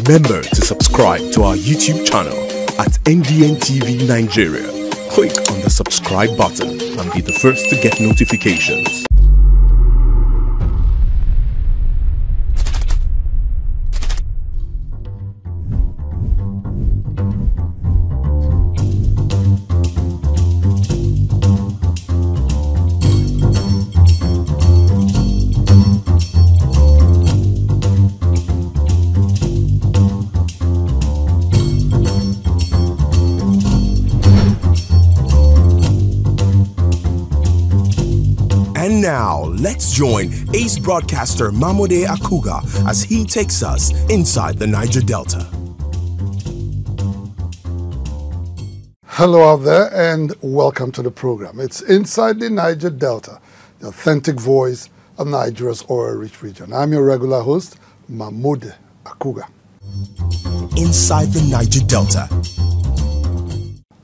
Remember to subscribe to our YouTube channel at NDN TV Nigeria. Click on the subscribe button and be the first to get notifications. And now, let's join ace broadcaster MAMODE AKUGHA as he takes us inside the Niger Delta. Hello out there and welcome to the program. It's Inside the Niger Delta, the authentic voice of Nigeria's oil-rich region. I'm your regular host, MAMODE AKUGHA. Inside the Niger Delta.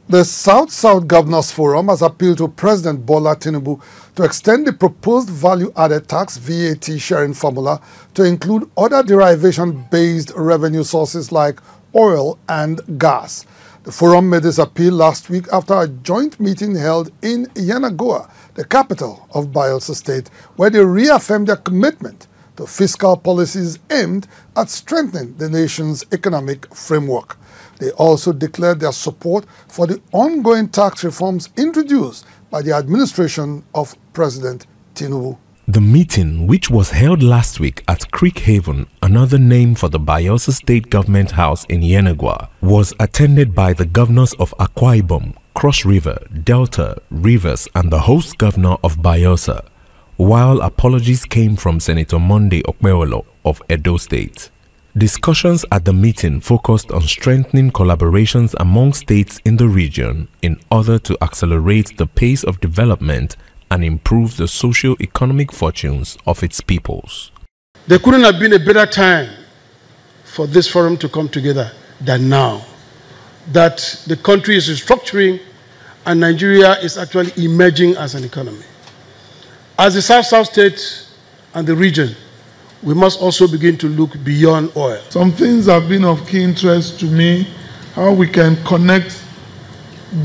The South-South Governors Forum has appealed to President Bola Tinubu to extend the proposed value-added tax VAT sharing formula to include other derivation-based revenue sources like oil and gas. The forum made this appeal last week after a joint meeting held in Yenagoa, the capital of Bayelsa State, where they reaffirmed their commitment to fiscal policies aimed at strengthening the nation's economic framework. They also declared their support for the ongoing tax reforms introduced by the administration of President Tinubu. The meeting, which was held last week at Creek Haven, another name for the Bayelsa State Government House in Yenagoa, was attended by the governors of Akwa Ibom, Cross River, Delta, Rivers, and the host governor of Bayelsa, while apologies came from Senator Monday Okpewolo of Edo State. Discussions at the meeting focused on strengthening collaborations among states in the region in order to accelerate the pace of development and improve the socio-economic fortunes of its peoples. There couldn't have been a better time for this forum to come together than now, that the country is restructuring and Nigeria is actually emerging as an economy. As the South-South state and the region, we must also begin to look beyond oil. Some things have been of key interest to me, how we can connect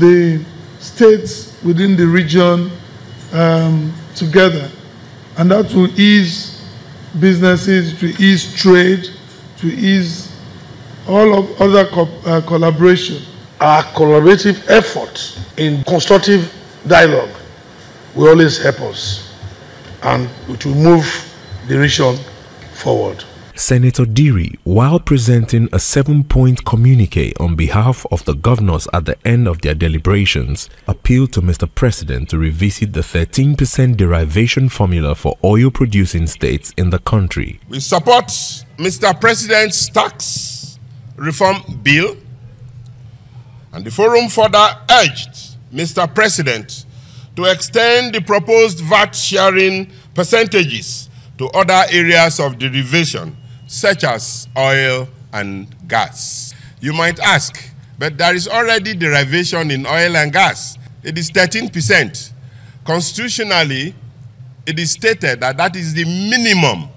the states within the region together. And that will ease businesses, to ease trade, to ease all of other collaboration. Our collaborative efforts in constructive dialogue will always help us, and it will move the region forward. Senator Diri, while presenting a 7-point communique on behalf of the governors at the end of their deliberations, appealed to Mr. President to revisit the 13% derivation formula for oil-producing states in the country. We support Mr. President's tax reform bill, and the forum further urged Mr. President to extend the proposed VAT sharing percentages to other areas of derivation, such as oil and gas. You might ask, but there is already derivation in oil and gas. It is 13%. Constitutionally, it is stated that that is the minimum.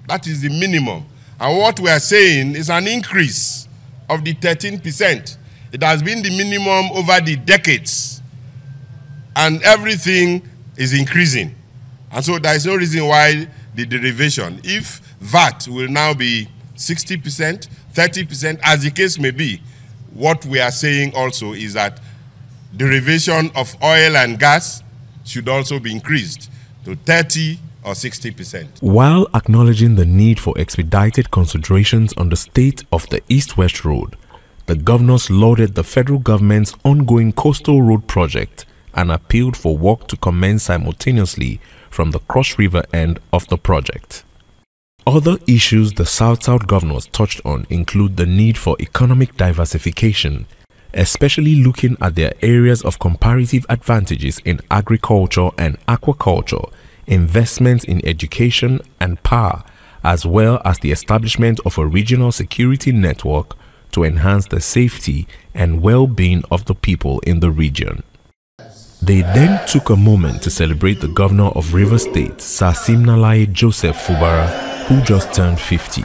That is the minimum. And what we are saying is an increase of the 13%. It has been the minimum over the decades, and everything is increasing. And so there is no reason why the derivation, if VAT will now be 60%, 30%, as the case may be, what we are saying also is that derivation of oil and gas should also be increased to 30 or 60%. While acknowledging the need for expedited considerations on the state of the East-West Road, the governors lauded the federal government's ongoing coastal road project and appealed for work to commence simultaneously from the Cross River end of the project. Other issues the South-South governors touched on include the need for economic diversification, especially looking at their areas of comparative advantages in agriculture and aquaculture, investments in education and power, as well as the establishment of a regional security network to enhance the safety and well-being of the people in the region. They then took a moment to celebrate the governor of Rivers State, Sir Simnalaye Joseph Fubara, who just turned 50.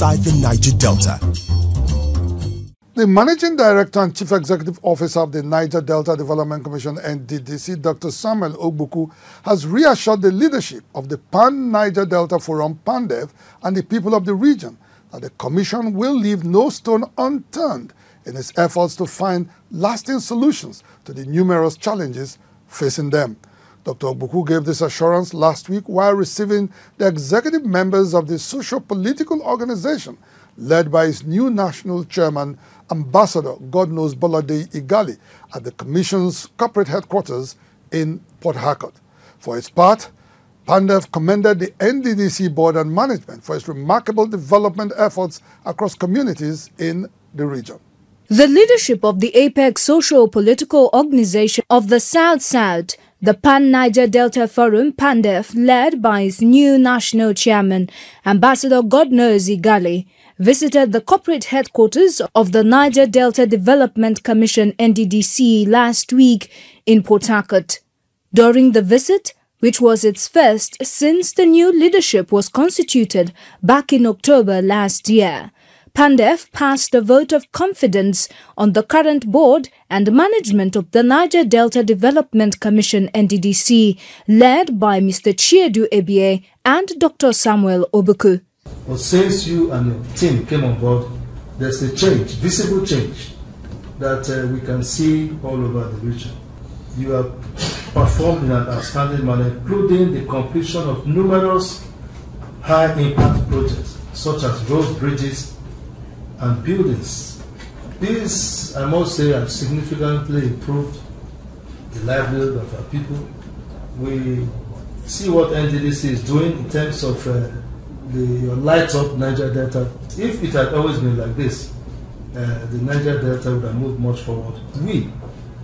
inside the Niger Delta. The Managing Director and Chief Executive Officer of the Niger Delta Development Commission, NDDC, Dr. Samuel Ogbuku, has reassured the leadership of the Pan-Niger Delta Forum, PANDEF, and the people of the region that the Commission will leave no stone unturned in its efforts to find lasting solutions to the numerous challenges facing them. Dr. Ogbuku gave this assurance last week while receiving the executive members of the socio-political organization led by its new national chairman, Ambassador Bolade Igali, at the Commission's corporate headquarters in Port Harcourt. For its part, PANDEF commended the NDDC board and management for its remarkable development efforts across communities in the region. The leadership of the APEC socio-political organization of the South-South, the Pan-Niger Delta Forum, PANDEF, led by its new national chairman, Ambassador Igali, visited the corporate headquarters of the Niger Delta Development Commission, NDDC, last week in Port Harcourt. During the visit, which was its first since the new leadership was constituted back in October last year, PANDEF passed a vote of confidence on the current board and management of the Niger Delta Development Commission, NDDC, led by Mr. Chiedu Ebie and Dr. Samuel Ogbuku. But since you and your team came on board, there's a change, visible change, that we can see all over the region. You have performed in an outstanding manner, including the completion of numerous high-impact projects, such as roads, bridges, and buildings. These, I must say, have significantly improved the livelihood of our people. We see what NDDC is doing in terms of the light up Niger Delta. If it had always been like this, the Niger Delta would have moved much forward. We,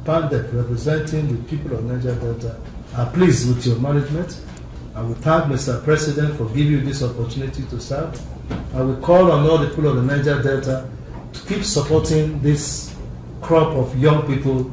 PANDEF, representing the people of Niger Delta, are pleased with your management. I will thank Mr. President for giving you this opportunity to serve. I will call on all the people of the Niger Delta to keep supporting this crop of young people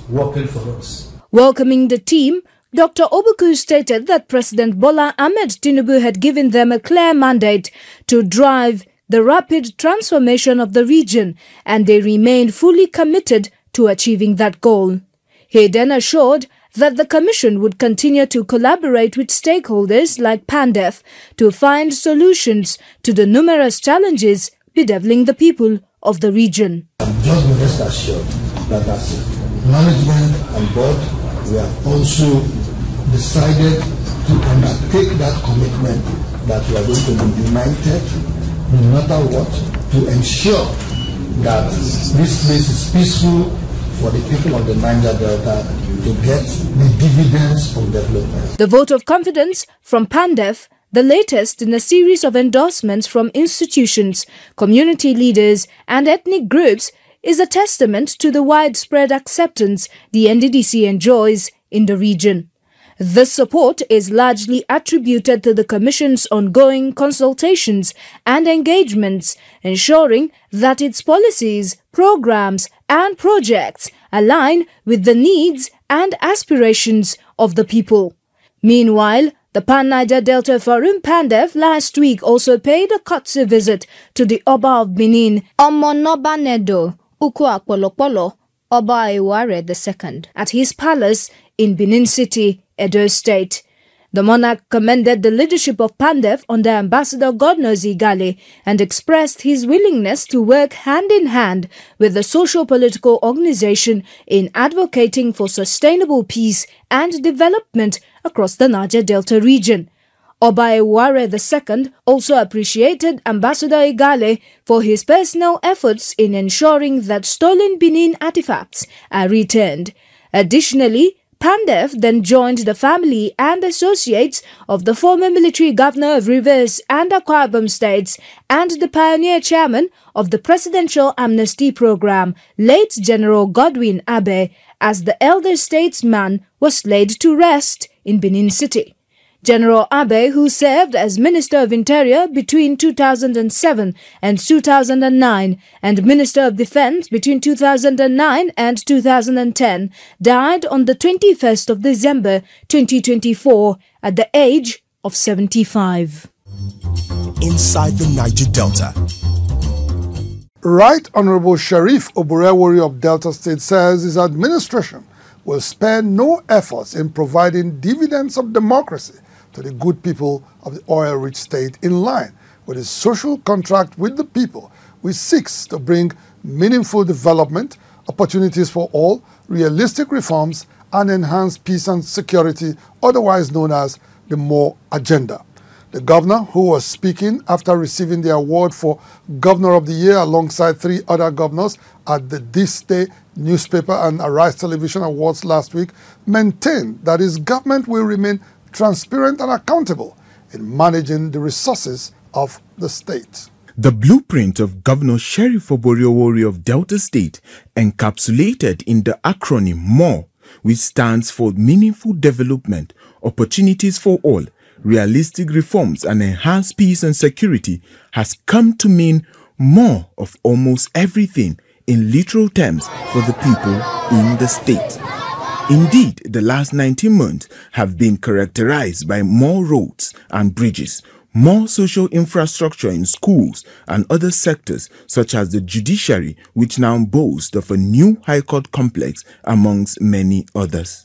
working for us. Welcoming the team, Dr. Ogbuku stated that President Bola Ahmed Tinubu had given them a clear mandate to drive the rapid transformation of the region, and they remained fully committed to achieving that goal. He then assured that the Commission would continue to collaborate with stakeholders like PANDEF to find solutions to the numerous challenges bedeviling the people of the region. I'm just rest assured that as management and board, we have also decided to undertake that commitment that we are going to be united, no matter what, to ensure that this place is peaceful for the people of the Niger Delta to get the dividends of development. The vote of confidence from PANDEF, the latest in a series of endorsements from institutions, community leaders and ethnic groups, is a testament to the widespread acceptance the NDDC enjoys in the region. This support is largely attributed to the Commission's ongoing consultations and engagements, ensuring that its policies, programs, and projects align with the needs and aspirations of the people. Meanwhile, the Pan-Niger Delta Forum, PANDEF, last week also paid a courtesy visit to the Oba of Benin, Omonobanedo Ukwu Oba Eware II, at his palace in Benin City, Edo State. The monarch commended the leadership of PANDEF under Ambassador Igali and expressed his willingness to work hand in hand with the socio-political organization in advocating for sustainable peace and development across the Niger Delta region. Oba Eware II also appreciated Ambassador Igali for his personal efforts in ensuring that stolen Benin artifacts are returned. Additionally, PANDEF then joined the family and associates of the former military governor of Rivers and Akwa Ibom states and the pioneer chairman of the Presidential Amnesty Program, late General Godwin Abe, as the elder statesman was laid to rest in Benin City. General Abe, who served as Minister of Interior between 2007 and 2009 and Minister of Defense between 2009 and 2010, died on the 21st of December 2024 at the age of 75. Inside the Niger Delta. Right Honorable Sharif Oburewori of Delta State says his administration will spare no efforts in providing dividends of democracy to the good people of the oil-rich state in line with his social contract with the people, which seeks to bring meaningful development, opportunities for all, realistic reforms, and enhance peace and security, otherwise known as the MORE agenda. The governor, who was speaking after receiving the award for Governor of the Year alongside 3 other governors at the This Day newspaper and Arise Television Awards last week, maintained that his government will remain transparent and accountable in managing the resources of the state. The blueprint of Governor Sharif Oburewori of Delta State, encapsulated in the acronym MORE, which stands for Meaningful Development, Opportunities for All, Realistic Reforms and Enhanced Peace and Security, has come to mean more of almost everything in literal terms for the people in the state. Indeed, the last 19 months have been characterized by more roads and bridges, more social infrastructure in schools and other sectors such as the judiciary, which now boasts of a new High Court complex amongst many others.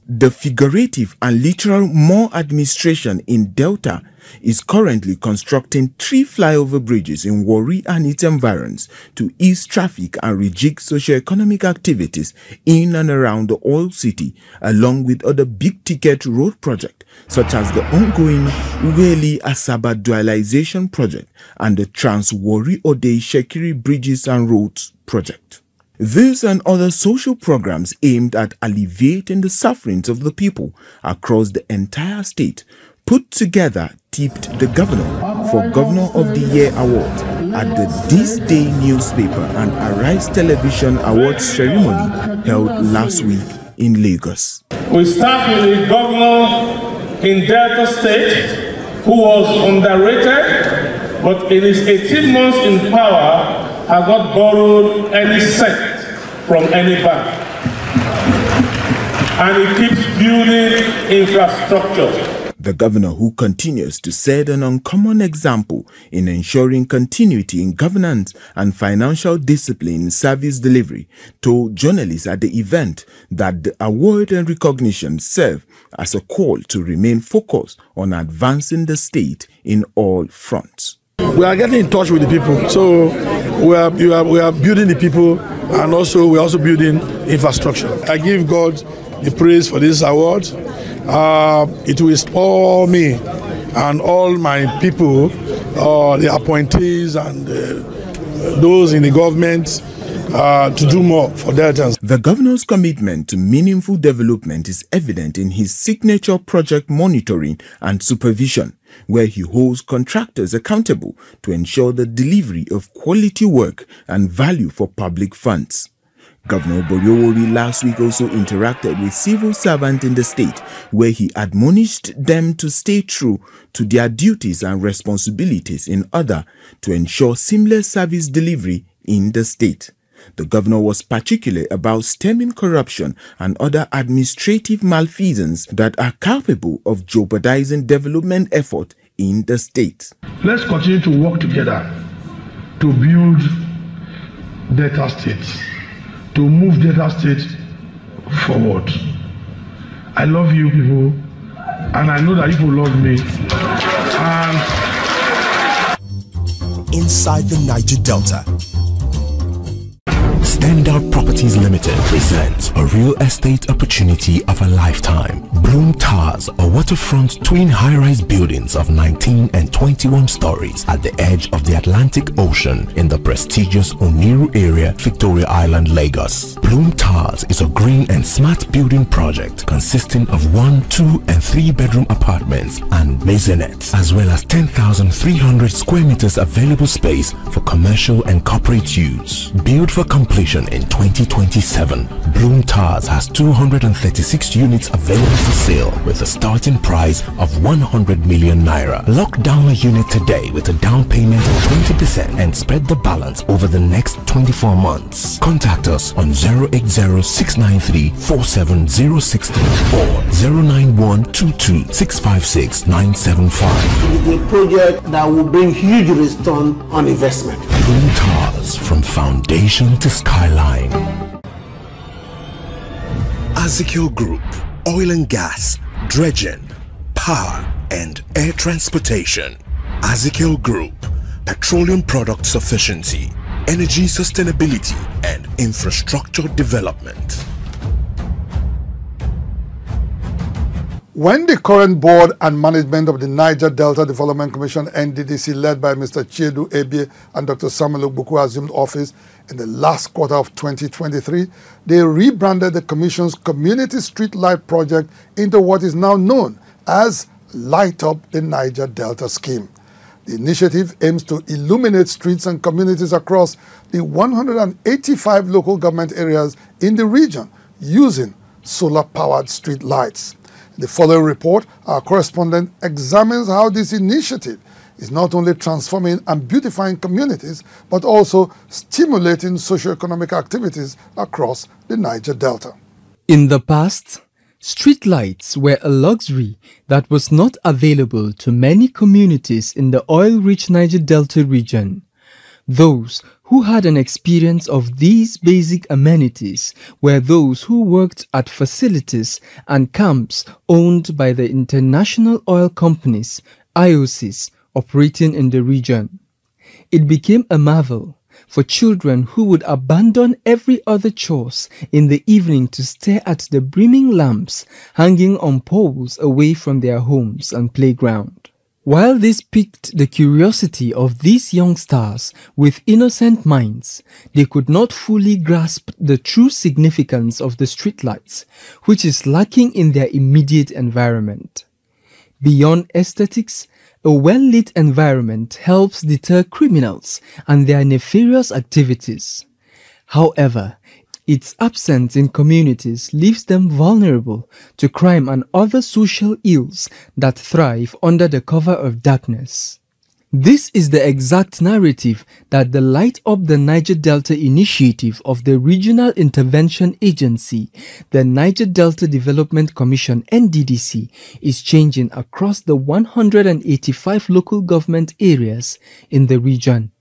The figurative and literal MORE administration in Delta is currently constructing 3 flyover bridges in Warri and its environs to ease traffic and rejig socio-economic activities in and around the oil city, along with other big-ticket road projects such as the ongoing Ughelli-Asaba dualization project and the Trans-Warri-Ode-Shekiri Bridges and Roads project. These and other social programs aimed at alleviating the sufferings of the people across the entire state put together tipped the governor for Governor of the Year award at the This Day newspaper and Arise Television Awards ceremony held last week in Lagos. We start with a governor in Delta State who was underrated, but in his 18 months in power has not borrowed any cent from any bank. And he keeps building infrastructure. The governor, who continues to set an uncommon example in ensuring continuity in governance and financial discipline in service delivery, told journalists at the event that the award and recognition serve as a call to remain focused on advancing the state in all fronts. We are getting in touch with the people, so we are building the people, and also we are also building infrastructure. I give God the praise for this award. It will inspire me and all my people, the appointees and those in the government, to do more for Deltans. The governor's commitment to meaningful development is evident in his signature project monitoring and supervision, where he holds contractors accountable to ensure the delivery of quality work and value for public funds. Governor Oburewori last week also interacted with civil servants in the state, where he admonished them to stay true to their duties and responsibilities in order to ensure seamless service delivery in the state. The governor was particular about stemming corruption and other administrative malfeasance that are capable of jeopardizing development effort in the state. Let's continue to work together to build Delta State, to move Delta State forward. I love you people, and I know that you will love me. And inside the Niger Delta. Standout Properties Limited presents a real estate opportunity of a lifetime. Bloom Towers, a waterfront twin high-rise buildings of 19 and 21 stories at the edge of the Atlantic Ocean in the prestigious Oniru area, Victoria Island, Lagos. Bloom Towers is a green and smart building project consisting of 1, 2 and 3 bedroom apartments and maisonettes, as well as 10,300 square meters available space for commercial and corporate use. Built for completion completion in 2027. Bloom Towers has 236 units available for sale with a starting price of 100 million naira. Lock down a unit today with a down payment of 20% and spread the balance over the next 24 months. Contact us on 080-693-47063 or 09122-656-975. It is a project that will bring huge return on investment. Bloom Towers, from foundation to skyline. Ezekiel Group, oil and gas, dredging, power and air transportation. Ezekiel Group, petroleum product sufficiency, energy sustainability and infrastructure development. When the current board and management of the Niger Delta Development Commission (NDDC), led by Mr. Chiedu Ebie and Dr. Samuel Ogbuku, assumed office in the last quarter of 2023, they rebranded the Commission's Community Street Light Project into what is now known as Light Up the Niger Delta Scheme. The initiative aims to illuminate streets and communities across the 185 local government areas in the region using solar-powered street lights. In the following report, our correspondent examines how this initiative is not only transforming and beautifying communities, but also stimulating socio-economic activities across the Niger Delta. In the past, street lights were a luxury that was not available to many communities in the oil-rich Niger Delta region. Those who had an experience of these basic amenities were those who worked at facilities and camps owned by the international oil companies, IOCs, operating in the region. It became a marvel for children who would abandon every other chores in the evening to stare at the brimming lamps hanging on poles away from their homes and playground. While this piqued the curiosity of these young stars with innocent minds, they could not fully grasp the true significance of the streetlights, which is lacking in their immediate environment. Beyond aesthetics, a well-lit environment helps deter criminals and their nefarious activities. However, its absence in communities leaves them vulnerable to crime and other social ills that thrive under the cover of darkness. This is the exact narrative that the Light Up the Niger Delta initiative of the Regional Intervention Agency, the Niger Delta Development Commission (NDDC), is changing across the 185 local government areas in the region.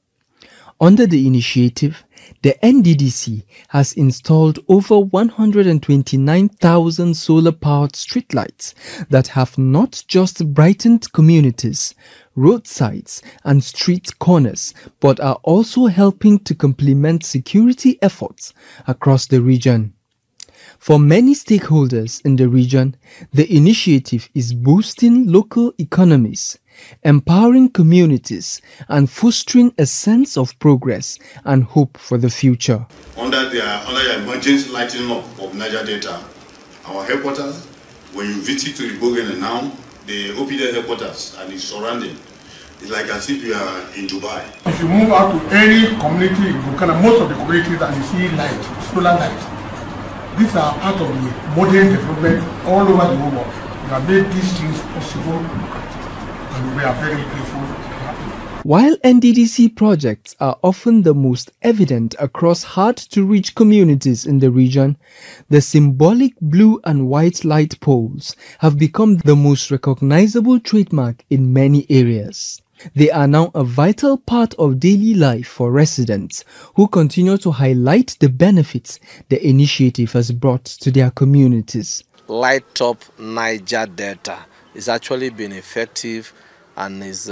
Under the initiative, the NDDC has installed over 129,000 solar-powered streetlights that have not just brightened communities, roadsides, and street corners, but are also helping to complement security efforts across the region. For many stakeholders in the region, the initiative is boosting local economies, empowering communities, and fostering a sense of progress and hope for the future. Under the emergency lighting up of Niger Delta, our headquarters, when you visit to the Bogen now, the OPD headquarters and its surrounding, it's like as if you are in Dubai. If you move out to any community in Burkina, most of the communities that you see light, solar light, these are part of the modern development all over the world. We have made these things possible and we are very grateful and happy. While NDDC projects are often the most evident across hard-to-reach communities in the region, the symbolic blue and white light poles have become the most recognizable trademark in many areas. They are now a vital part of daily life for residents who continue to highlight the benefits the initiative has brought to their communities. Light Up Niger Delta is actually been effective and it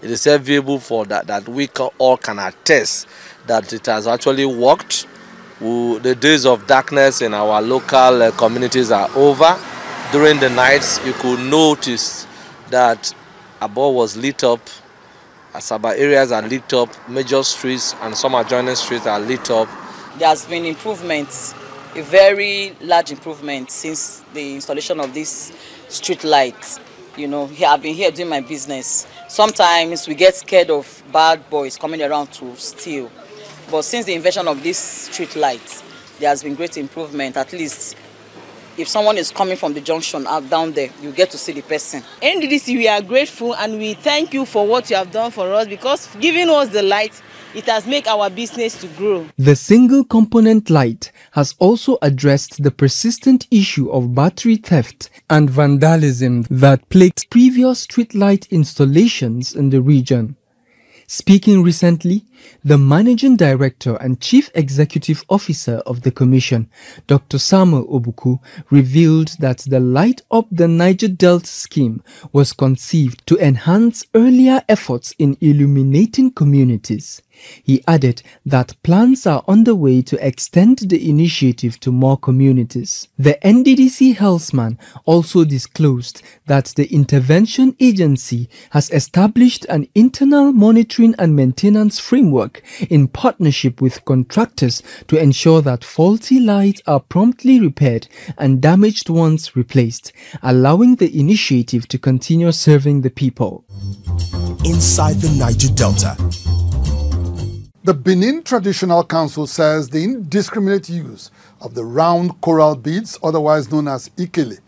is available for that we all can attest that it has actually worked. The days of darkness in our local communities are over. During the nights, you could notice that Abo was lit up, Asaba areas are lit up, major streets and some adjoining streets are lit up. There has been improvements, a very large improvement since the installation of these street lights. You know, I've been here doing my business. Sometimes we get scared of bad boys coming around to steal. But since the invention of these street lights, there has been great improvement. At least if someone is coming from the junction out down there, you get to see the person. NDDC, we are grateful and we thank you for what you have done for us, because giving us the light, it has made our business to grow. The single component light has also addressed the persistent issue of battery theft and vandalism that plagued previous street light installations in the region. Speaking recently, the Managing Director and Chief Executive Officer of the Commission, Dr. Samuel Obuku, revealed that the Light Up the Niger Delta scheme was conceived to enhance earlier efforts in illuminating communities. He added that plans are underway to extend the initiative to more communities. The NDDC Healthman also disclosed that the intervention agency has established an internal monitoring and maintenance framework in partnership with contractors to ensure that faulty lights are promptly repaired and damaged ones replaced, allowing the initiative to continue serving the people. Inside the Niger Delta. The Benin Traditional Council says the indiscriminate use of the round coral beads, otherwise known as ikele,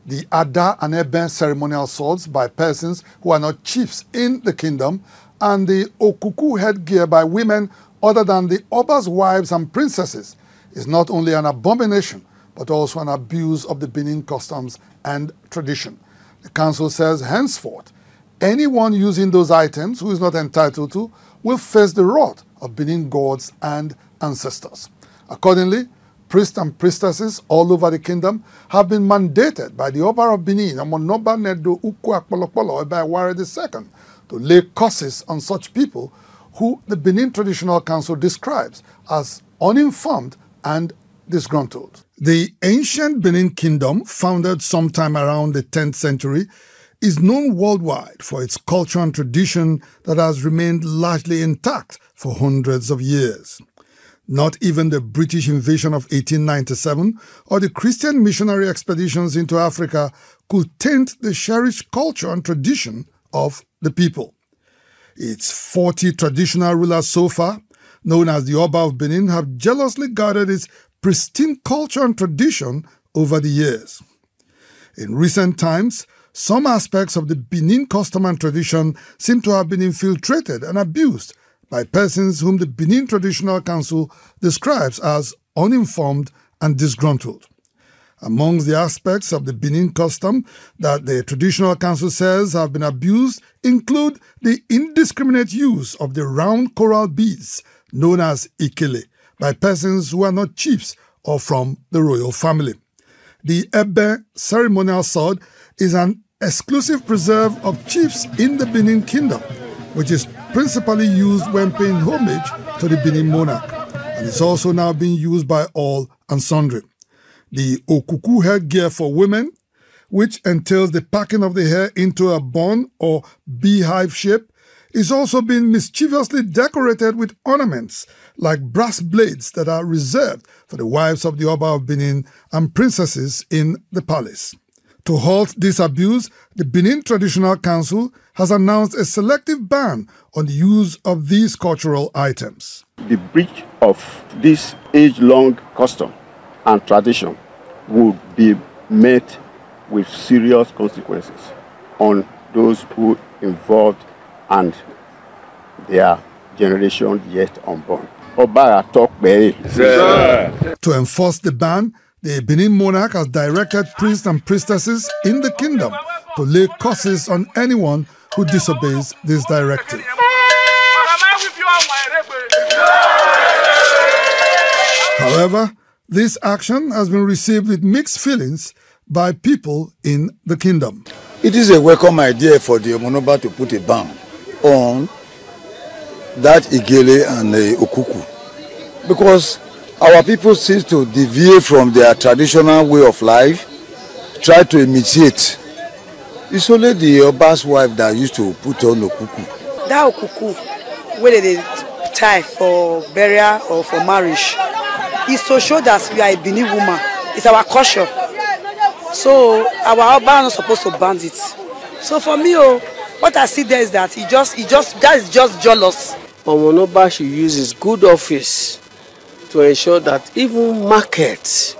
the ada and eben ceremonial swords by persons who are not chiefs in the kingdom, and the okuku headgear by women other than the Oba's wives and princesses is not only an abomination, but also an abuse of the Benin customs and tradition. The council says henceforth, anyone using those items who is not entitled to will face the wrath of Benin gods and ancestors. Accordingly, priests and priestesses all over the kingdom have been mandated by the Oba of Benin, Amonoba Nedo Ukwu Akpolokpolo Oba Ware II, to lay curses on such people who the Benin Traditional Council describes as uninformed and disgruntled. The ancient Benin Kingdom, founded sometime around the 10th century, is known worldwide for its culture and tradition that has remained largely intact for hundreds of years. Not even the British invasion of 1897 or the Christian missionary expeditions into Africa could taint the cherished culture and tradition of the people. Its 40 traditional rulers so far, known as the Oba of Benin, have jealously guarded its pristine culture and tradition over the years. In recent times, some aspects of the Benin custom and tradition seem to have been infiltrated and abused by persons whom the Benin Traditional Council describes as uninformed and disgruntled. Amongst the aspects of the Benin custom that the Traditional Council says have been abused include the indiscriminate use of the round coral beads known as ikele by persons who are not chiefs or from the royal family. The Ebe ceremonial sword is an exclusive preserve of chiefs in the Benin Kingdom, which is principally used when paying homage to the Benin monarch, and is also now being used by all and sundry. The okuku headgear for women, which entails the packing of the hair into a bun or beehive shape, is also being mischievously decorated with ornaments like brass blades that are reserved for the wives of the Oba of Benin and princesses in the palace. To halt this abuse, the Benin Traditional Council has announced a selective ban on the use of these cultural items. The breach of this age-long custom and tradition would be met with serious consequences on those who involved and their generation yet unborn. To enforce the ban, the Benin monarch has directed priests and priestesses in the kingdom to lay curses on anyone who disobeys this directive. However, this action has been received with mixed feelings by people in the kingdom. It is a welcome idea for the Omonoba to put a ban on that Igele and Okuku, because our people seem to deviate from their traditional way of life, try to imitate. It's only the Oba's wife that used to put on Okuku. That Okuku, whether they tie for burial or for marriage, is to show that we are a Benin woman. It's our culture. So our Oba is not supposed to ban it. So for me, what I see there is that that is just jealous. Omonoba should use his good office to ensure that even markets,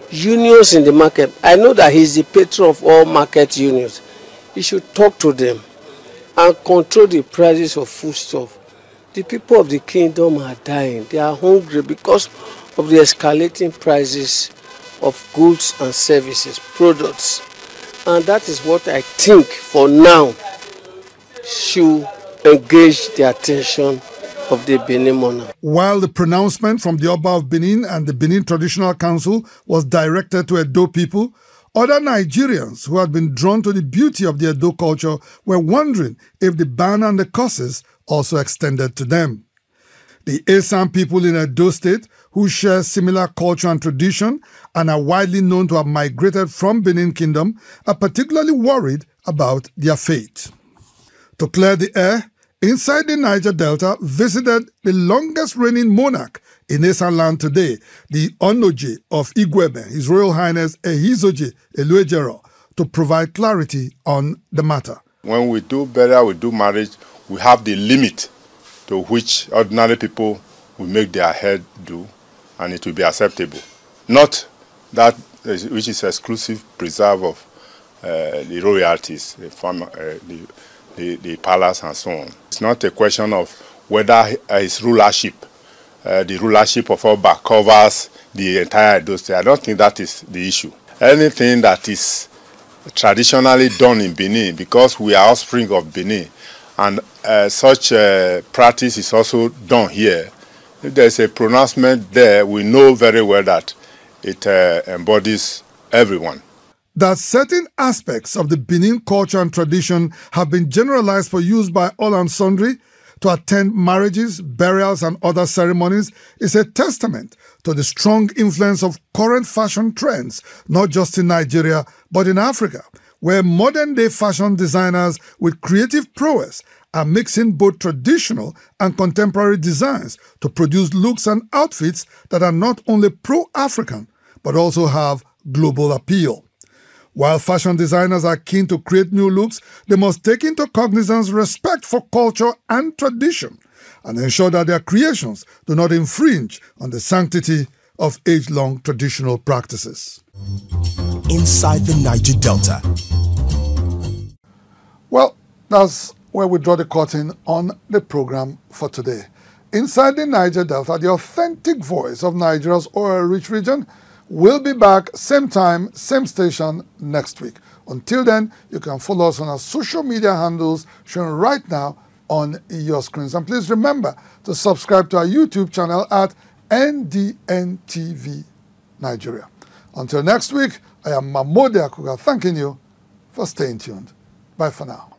unions in the market, I know that he's the patron of all market unions. He should talk to them and control the prices of foodstuff. The people of the kingdom are dying. They are hungry because of the escalating prices of goods and services, products. And that is what I think for now should engage the attention of the Benin monarch. While the pronouncement from the Oba of Benin and the Benin Traditional Council was directed to Edo people, other Nigerians who had been drawn to the beauty of the Edo culture were wondering if the ban and the curses also extended to them. The Esan people in Edo State, who share similar culture and tradition and are widely known to have migrated from Benin Kingdom, are particularly worried about their fate. To clear the air, Inside the Niger Delta visited the longest reigning monarch in Esan land today, the Onoje of Igwebe, His Royal Highness Ehizoje Eluejero, to provide clarity on the matter. When we do burial, we do marriage, we have the limit to which ordinary people will make their head do, and it will be acceptable. Not that which is exclusive preserve of the royalties, the palace and so on. It's not a question of whether his rulership, the rulership of Oba covers the entire Edo State. I don't think that is the issue. Anything that is traditionally done in Benin, because we are offspring of Benin, and such practice is also done here. If there's a pronouncement there, we know very well that it embodies everyone. That certain aspects of the Benin culture and tradition have been generalized for use by all and sundry to attend marriages, burials, and other ceremonies is a testament to the strong influence of current fashion trends, not just in Nigeria, but in Africa, where modern-day fashion designers with creative prowess are mixing both traditional and contemporary designs to produce looks and outfits that are not only pro-African, but also have global appeal. While fashion designers are keen to create new looks, they must take into cognizance respect for culture and tradition and ensure that their creations do not infringe on the sanctity of age-long traditional practices. Inside the Niger Delta. Well, that's where we draw the curtain on the program for today. Inside the Niger Delta, the authentic voice of Nigeria's oil-rich region, we'll be back same time, same station next week. Until then, you can follow us on our social media handles shown right now on your screens. And please remember to subscribe to our YouTube channel at NDNTV Nigeria. Until next week, I am MAMODE AKUGHA thanking you for staying tuned. Bye for now.